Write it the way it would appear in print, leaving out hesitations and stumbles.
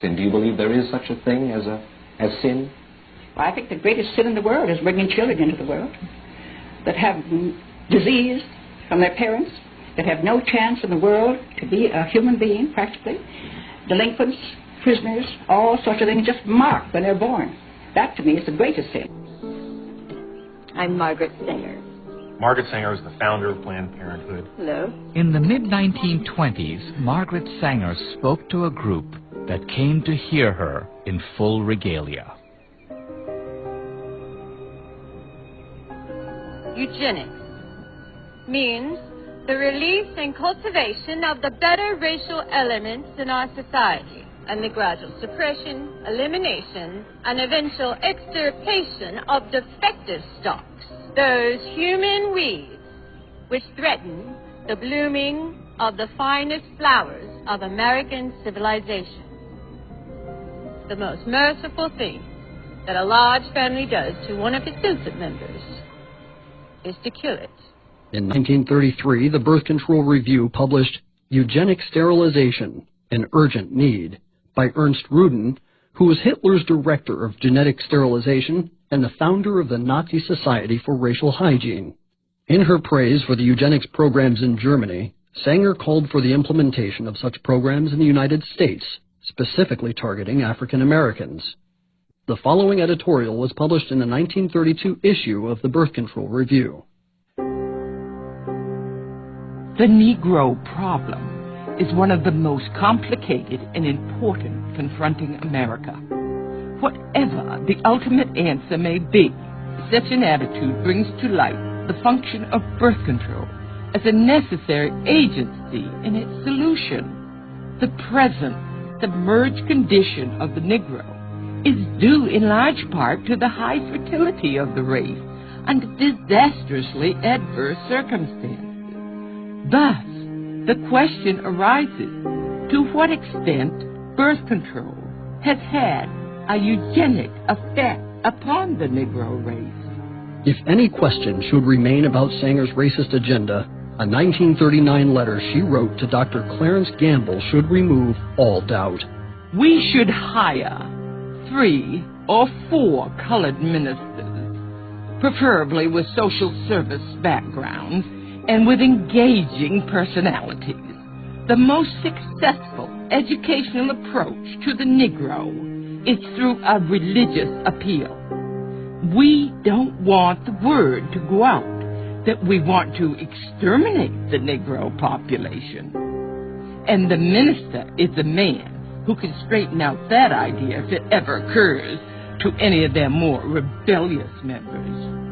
Then do you believe there is such a thing as sin? Well, I think the greatest sin in the world is bringing children into the world that have disease from their parents, that have no chance in the world to be a human being, practically. Delinquents, prisoners, all sorts of things just marked when they're born. That, to me, is the greatest sin. I'm Margaret Sanger. Margaret Sanger is the founder of Planned Parenthood. Hello. In the mid-1920s, Margaret Sanger spoke to a group that came to hear her in full regalia. Eugenics means the release and cultivation of the better racial elements in our society, and the gradual suppression, elimination, and eventual extirpation of defective stocks, those human weeds which threaten the blooming of the finest flowers of American civilization. The most merciful thing that a large family does to one of its infant members is to kill it. In 1933, the Birth Control Review published Eugenic Sterilization, an Urgent Need, by Ernst Rudin, who was Hitler's director of genetic sterilization and the founder of the Nazi Society for Racial Hygiene. In her praise for the eugenics programs in Germany, Sanger called for the implementation of such programs in the United States, specifically targeting African Americans. The following editorial was published in the 1932 issue of the Birth Control Review. The Negro problem is one of the most complicated and important confronting America. Whatever the ultimate answer may be, such an attitude brings to light the function of birth control as a necessary agency in its solution. The present submerged condition of the Negro is due in large part to the high fertility of the race under disastrously adverse circumstances. Thus, the question arises, to what extent birth control has had a eugenic effect upon the Negro race? If any question should remain about Sanger's racist agenda, a 1939 letter she wrote to Dr. Clarence Gamble should remove all doubt. We should hire 3 or 4 colored ministers, preferably with social service backgrounds and with engaging personalities. The most successful educational approach to the Negro is through a religious appeal. We don't want the word to go out that we want to exterminate the Negro population. And the minister is the man who can straighten out that idea if it ever occurs to any of their more rebellious members.